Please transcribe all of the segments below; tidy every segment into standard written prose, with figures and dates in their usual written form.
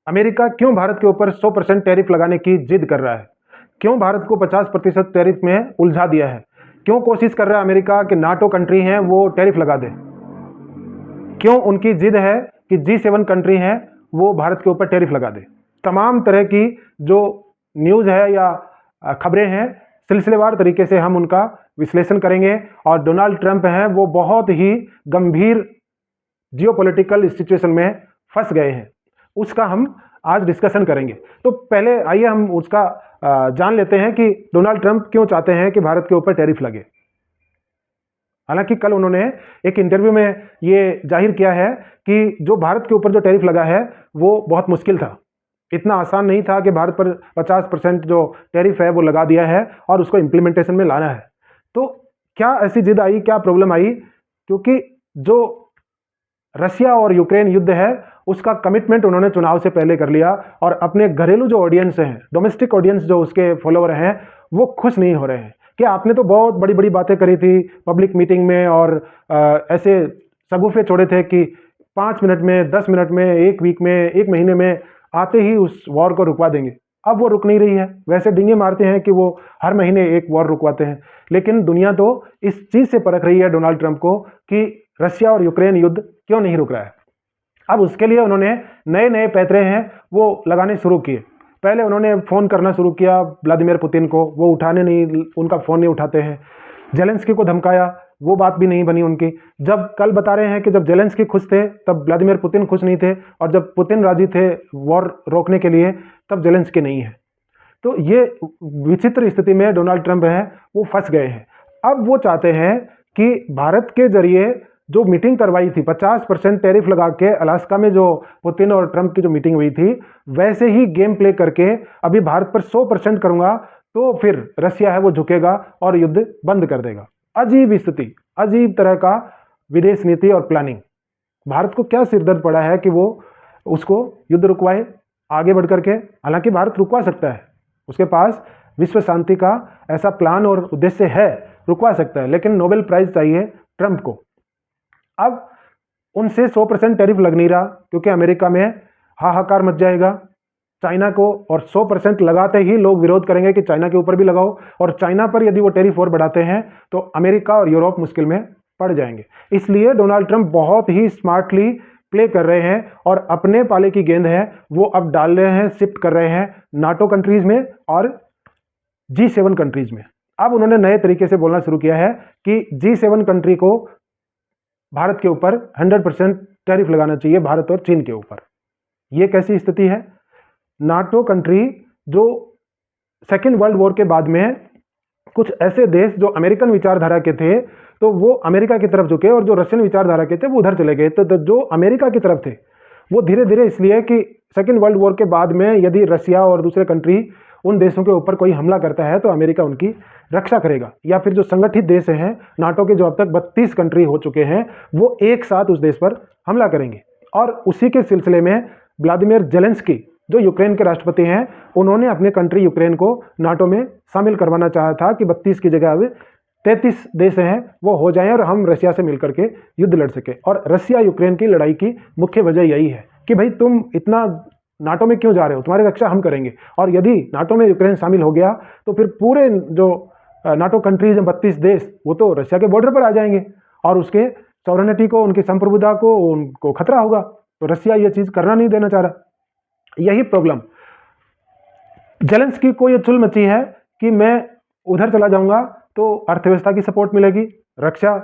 America क्यों भारत के ऊपर 100% टैरिफ लगाने की जिद कर रहा है? क्यों भारत को 50% टैरिफ में उलझा दिया है? क्यों कोशिश कर रहा है अमेरिका कि नाटो कंट्री हैं वो टैरिफ लगा दे? क्यों उनकी जिद है कि G7 कंट्री हैं वो भारत के ऊपर टैरिफ लगा दे? तमाम तरह की जो न्यूज़ है या खबरें हैं, सिलसिलेवार तरीके से हम उनका विश्लेषण करेंगे। और डोनाल्ड ट्रंप हैं वो बहुत ही गंभीर जियोपॉलिटिकल सिचुएशन में फंस गए हैं, उसका हम आज डिस्कशन करेंगे। तो पहले आइए हम उसका जान लेते हैं कि डोनाल्ड ट्रंप क्यों चाहते हैं कि भारत के ऊपर टैरिफ लगे। हालांकि कल उन्होंने एक इंटरव्यू में ये जाहिर किया है कि जो भारत के ऊपर जो टैरिफ लगा है वो बहुत मुश्किल था, इतना आसान नहीं था कि भारत पर 50% जो टैरिफ है वो लगा दिया है और उसको इम्प्लीमेंटेशन में लाना है। तो क्या ऐसी जिद आई, क्या प्रॉब्लम आई? क्योंकि जो रशिया और यूक्रेन युद्ध है उसका कमिटमेंट उन्होंने चुनाव से पहले कर लिया और अपने घरेलू जो ऑडियंस हैं, डोमेस्टिक ऑडियंस जो उसके फॉलोअर हैं, वो खुश नहीं हो रहे हैं कि आपने तो बहुत बड़ी बड़ी बातें करी थी पब्लिक मीटिंग में और ऐसे शगुफे छोड़े थे कि 5 मिनट में, 10 मिनट में, 1 वीक में, 1 महीने में आते ही उस वॉर को रुकवा देंगे। अब वो रुक नहीं रही है। वैसे डिंगे मारते हैं कि वो हर महीने एक वॉर रुकवाते हैं, लेकिन दुनिया तो इस चीज़ से परख रही है डोनाल्ड ट्रंप को कि रशिया और यूक्रेन युद्ध क्यों नहीं रुक रहा है। अब उसके लिए उन्होंने नए नए पैतरे हैं वो लगाने शुरू किए। पहले उन्होंने फ़ोन करना शुरू किया व्लादिमीर पुतिन को, वो उठाने नहीं, उनका फ़ोन नहीं उठाते हैं। जेलेंस्की को धमकाया, वो बात भी नहीं बनी उनकी। जब कल बता रहे हैं कि जब जेलेंस्की खुश थे तब व्लादिमीर पुतिन खुश नहीं थे, और जब पुतिन राजी थे वॉर रोकने के लिए तब जेलेंस्की नहीं है। तो ये विचित्र स्थिति में डोनाल्ड ट्रंप हैं वो फंस गए हैं। अब वो चाहते हैं कि भारत के जरिए जो मीटिंग करवाई थी 50% टैरिफ लगा के अलास्का में, जो पुतिन और ट्रंप की जो मीटिंग हुई थी, वैसे ही गेम प्ले करके अभी भारत पर 100% करूंगा तो फिर रशिया है वो झुकेगा और युद्ध बंद कर देगा। अजीब स्थिति, अजीब तरह का विदेश नीति और प्लानिंग। भारत को क्या सिरदर्द पड़ा है कि वो उसको युद्ध रुकवाए आगे बढ़ करके? हालांकि भारत रुकवा सकता है, उसके पास विश्व शांति का ऐसा प्लान और उद्देश्य है, रुकवा सकता है, लेकिन नोबेल प्राइज चाहिए ट्रंप को। अब उनसे 100% टैरिफ लग नहीं रहा क्योंकि अमेरिका में हाहाकार मच जाएगा चाइना को, और 100% लगाते ही लोग विरोध करेंगे कि चाइना के ऊपर भी लगाओ, और चाइना पर यदि वो टैरिफ और बढ़ाते हैं तो अमेरिका और यूरोप मुश्किल में पड़ जाएंगे। इसलिए डोनाल्ड ट्रंप बहुत ही स्मार्टली प्ले कर रहे हैं और अपने पाले की गेंद है वो अब डाल रहे हैं, शिफ्ट कर रहे हैं नाटो कंट्रीज में और G7 कंट्रीज में। अब उन्होंने नए तरीके से बोलना शुरू किया है कि G7 कंट्री को भारत के ऊपर 100% टैरिफ लगाना चाहिए, भारत और चीन के ऊपर। यह कैसी स्थिति है? नाटो कंट्री जो सेकेंड वर्ल्ड वॉर के बाद में कुछ ऐसे देश जो अमेरिकन विचारधारा के थे तो वो अमेरिका की तरफ झुके, और जो रशियन विचारधारा के थे वो उधर चले गए। तो जो अमेरिका की तरफ थे वो धीरे धीरे, इसलिए कि सेकेंड वर्ल्ड वॉर के बाद में यदि रशिया और दूसरे कंट्री उन देशों के ऊपर कोई हमला करता है तो अमेरिका उनकी रक्षा करेगा, या फिर जो संगठित देश हैं नाटो के, जो अब तक 32 कंट्री हो चुके हैं, वो एक साथ उस देश पर हमला करेंगे। और उसी के सिलसिले में व्लादिमीर जेलेंस्की जो यूक्रेन के राष्ट्रपति हैं, उन्होंने अपने कंट्री यूक्रेन को नाटो में शामिल करवाना चाहा था कि 32 की जगह अब 33 देश हैं वो हो जाएं और हम रशिया से मिलकर के युद्ध लड़ सके। और रशिया यूक्रेन की लड़ाई की मुख्य वजह यही है कि भाई तुम इतना नाटो में क्यों जा रहे हो, तुम्हारी रक्षा हम करेंगे। और यदि नाटो में यूक्रेन शामिल हो गया तो फिर पूरे जो नाटो कंट्रीज 32 देश वो तो रशिया के बॉर्डर पर आ जाएंगे और उसके सॉवरेनिटी को, उनकी संप्रभुता को, उनको खतरा होगा। तो रशिया ये चीज़ करना नहीं देना चाह रहा। यही प्रॉब्लम जेलेंस्की को ये चुल मची है कि मैं उधर चला जाऊंगा तो अर्थव्यवस्था की सपोर्ट मिलेगी, रक्षा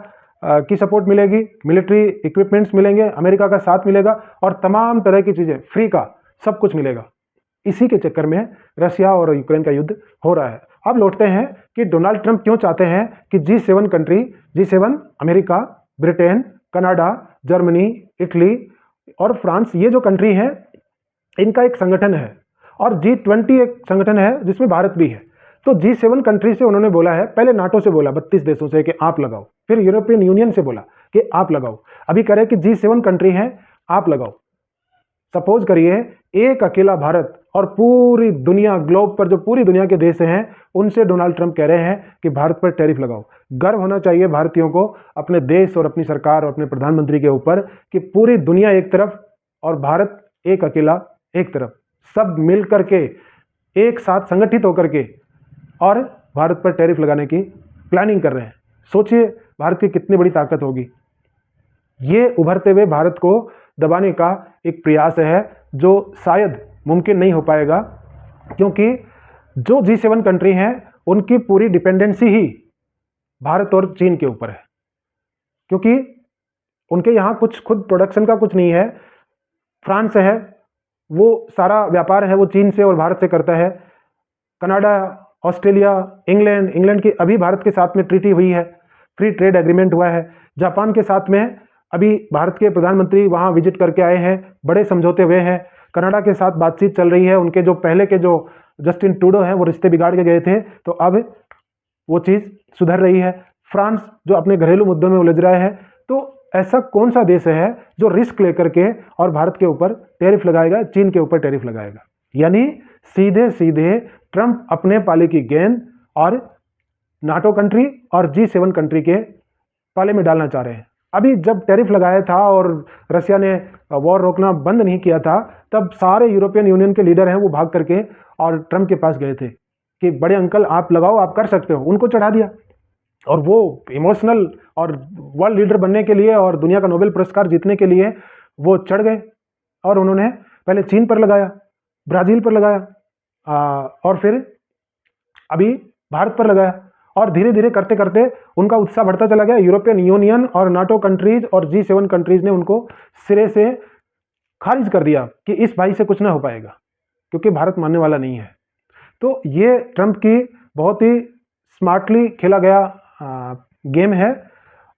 की सपोर्ट मिलेगी, मिलिट्री इक्विपमेंट्स मिलेंगे, अमेरिका का साथ मिलेगा और तमाम तरह की चीज़ें फ्री का सब कुछ मिलेगा। इसी के चक्कर में रशिया और यूक्रेन का युद्ध हो रहा है। अब लौटते हैं कि डोनाल्ड ट्रंप क्यों चाहते हैं कि G7 country, G7 America, Britain, Canada, Germany, Italy और फ्रांस, ये जो कंट्री हैं इनका एक संगठन है, और G20 एक संगठन है जिसमें भारत भी है। तो G7 कंट्री से उन्होंने बोला है, पहले नाटो से बोला 32 देशों से कि आप लगाओ, फिर यूरोपियन यूनियन से बोला कि आप लगाओ, अभी कह रहे कि G7 कंट्री हैं आप लगाओ। सपोज करिए एक अकेला भारत और पूरी दुनिया, ग्लोब पर जो पूरी दुनिया के देश हैं उनसे डोनाल्ड ट्रंप कह रहे हैं कि भारत पर टैरिफ लगाओ। गर्व होना चाहिए भारतीयों को अपने देश और अपनी सरकार और अपने प्रधानमंत्री के ऊपर कि पूरी दुनिया एक तरफ और भारत एक अकेला एक तरफ सब मिल करके एक साथ संगठित होकर के और भारत पर टैरिफ लगाने की प्लानिंग कर रहे हैं। सोचिए भारत की कितनी बड़ी ताकत होगी। ये उभरते हुए भारत को दबाने का एक प्रयास है जो शायद मुमकिन नहीं हो पाएगा, क्योंकि जो G7 कंट्री हैं उनकी पूरी डिपेंडेंसी ही भारत और चीन के ऊपर है, क्योंकि उनके यहाँ कुछ खुद प्रोडक्शन का कुछ नहीं है। फ्रांस है, वो सारा व्यापार है वो चीन से और भारत से करता है। कनाडा, ऑस्ट्रेलिया, इंग्लैंड की अभी भारत के साथ में ट्रीटी हुई है, फ्री ट्रेड एग्रीमेंट हुआ है। जापान के साथ में अभी भारत के प्रधानमंत्री वहाँ विजिट करके आए हैं, बड़े समझौते हुए हैं। कनाडा के साथ बातचीत चल रही है, उनके जो पहले के जो जस्टिन ट्रूडो हैं वो रिश्ते बिगाड़ के गए थे, तो अब वो चीज़ सुधर रही है। फ्रांस जो अपने घरेलू मुद्दों में उलझ रहा है, तो ऐसा कौन सा देश है जो रिस्क लेकर के और भारत के ऊपर टैरिफ लगाएगा, चीन के ऊपर टैरिफ लगाएगा? यानी सीधे सीधे ट्रंप अपने पाले की गेंद और नाटो कंट्री और G7 कंट्री के पाले में डालना चाह रहे हैं। अभी जब टैरिफ लगाया था और रसिया ने वॉर रोकना बंद नहीं किया था, तब सारे यूरोपियन यूनियन के लीडर हैं वो भाग करके और ट्रंप के पास गए थे कि बड़े अंकल आप लगाओ, आप कर सकते हो। उनको चढ़ा दिया और वो इमोशनल और वर्ल्ड लीडर बनने के लिए और दुनिया का नोबेल पुरस्कार जीतने के लिए वो चढ़ गए और उन्होंने पहले चीन पर लगाया, ब्राज़ील पर लगाया और फिर अभी भारत पर लगाया, और धीरे धीरे करते करते उनका उत्साह बढ़ता चला गया। यूरोपियन यूनियन और नाटो कंट्रीज और G7 कंट्रीज ने उनको सिरे से खारिज कर दिया कि इस भाई से कुछ ना हो पाएगा, क्योंकि भारत मानने वाला नहीं है। तो ये ट्रंप की बहुत ही स्मार्टली खेला गया गेम है,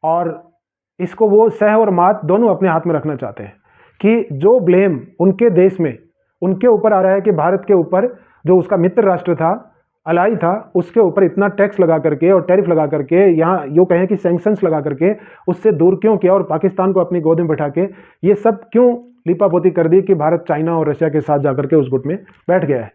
और इसको वो सह और मात दोनों अपने हाथ में रखना चाहते हैं कि जो ब्लेम उनके देश में उनके ऊपर आ रहा है कि भारत के ऊपर जो उसका मित्र राष्ट्र था, अलाई था, उसके ऊपर इतना टैक्स लगा करके और टैरिफ लगा करके, यहाँ यूँ कहें कि सैंक्शंस लगा करके उससे दूर क्यों किया और पाकिस्तान को अपनी गोद में बैठा के ये सब क्यों लिपापोती कर दी कि भारत चाइना और रशिया के साथ जाकर के उस गुट में बैठ गया है।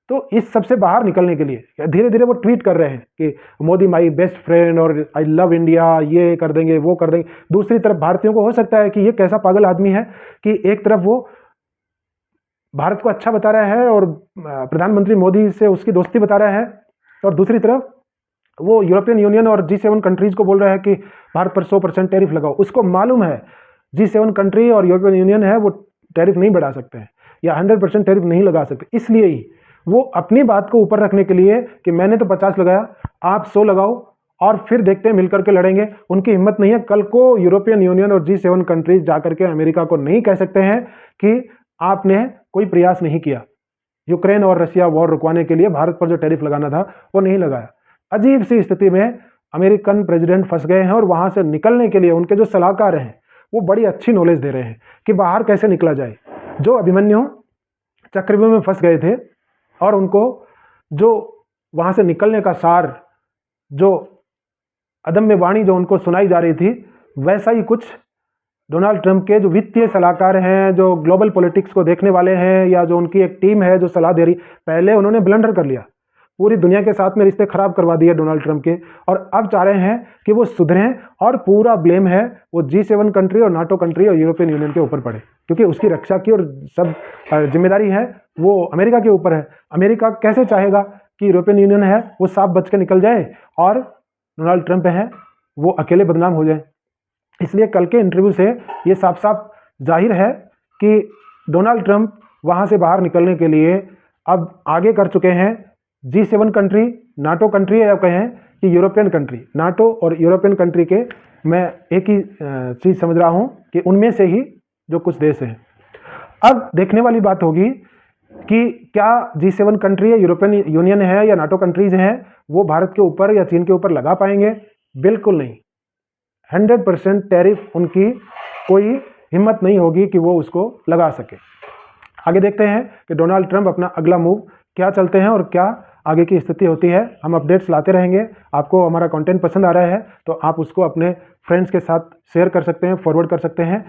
तो इस सब से बाहर निकलने के लिए धीरे धीरे वो ट्वीट कर रहे हैं कि मोदी माई बेस्ट फ्रेंड और आई लव इंडिया, ये कर देंगे वो कर देंगे। दूसरी तरफ भारतीयों को हो सकता है कि ये कैसा पागल आदमी है कि एक तरफ वो भारत को अच्छा बता रहा है और प्रधानमंत्री मोदी से उसकी दोस्ती बता रहा है, और दूसरी तरफ वो यूरोपियन यूनियन और G7 कंट्रीज को बोल रहा है कि भारत पर 100% टैरिफ लगाओ। उसको मालूम है G7 कंट्री और यूरोपियन यूनियन है वो टैरिफ नहीं बढ़ा सकते हैं या 100% टैरिफ नहीं लगा सकते, इसलिए ही वो अपनी बात को ऊपर रखने के लिए कि मैंने तो 50 लगाया, आप 100 लगाओ और फिर देखते हैं मिलकर के लड़ेंगे। उनकी हिम्मत नहीं है। कल को यूरोपियन यूनियन और G7 कंट्रीज जाकर के अमेरिका को नहीं कह सकते हैं कि आपने कोई प्रयास नहीं किया यूक्रेन और रशिया वॉर रुकवाने के लिए, भारत पर जो टैरिफ लगाना था वो नहीं लगाया। अजीब सी स्थिति में अमेरिकन प्रेसिडेंट फंस गए हैं, और वहां से निकलने के लिए उनके जो सलाहकार हैं वो बड़ी अच्छी नॉलेज दे रहे हैं कि बाहर कैसे निकला जाए। जो अभिमन्यु चक्रव्यूह में फंस गए थे और उनको जो वहां से निकलने का सार, जो अदम्य वाणी जो उनको सुनाई जा रही थी, वैसा ही कुछ डोनाल्ड ट्रंप के जो वित्तीय सलाहकार हैं, जो ग्लोबल पॉलिटिक्स को देखने वाले हैं, या जो उनकी एक टीम है जो सलाह दे रही, पहले उन्होंने ब्लंडर कर लिया, पूरी दुनिया के साथ में रिश्ते खराब करवा दिए डोनाल्ड ट्रंप के, और अब चाह रहे हैं कि वो सुधरें और पूरा ब्लेम है वो G7 कंट्री और नाटो कंट्री और यूरोपियन यूनियन के ऊपर पड़े, क्योंकि उसकी रक्षा की और सब जिम्मेदारी है वो अमेरिका के ऊपर है। अमेरिका कैसे चाहेगा कि यूरोपियन यूनियन है वो साफ बच के निकल जाए और डोनाल्ड ट्रंप है वो अकेले बदनाम हो जाए। इसलिए कल के इंटरव्यू से ये साफ साफ जाहिर है कि डोनाल्ड ट्रंप वहाँ से बाहर निकलने के लिए अब आगे कर चुके हैं। G7 कंट्री, नाटो कंट्री, या कहें कि यूरोपियन कंट्री, नाटो और यूरोपियन कंट्री के मैं एक ही चीज़ समझ रहा हूँ कि उनमें से ही जो कुछ देश हैं। अब देखने वाली बात होगी कि क्या G7 कंट्री या यूरोपियन यूनियन है या नाटो कंट्रीज हैं वो भारत के ऊपर या चीन के ऊपर लगा पाएंगे? बिल्कुल नहीं। 100% टैरिफ उनकी कोई हिम्मत नहीं होगी कि वो उसको लगा सके। आगे देखते हैं कि डोनाल्ड ट्रंप अपना अगला मूव क्या चलते हैं और क्या आगे की स्थिति होती है। हम अपडेट्स लाते रहेंगे। आपको हमारा कंटेंट पसंद आ रहा है तो आप उसको अपने फ्रेंड्स के साथ शेयर कर सकते हैं, फॉरवर्ड कर सकते हैं।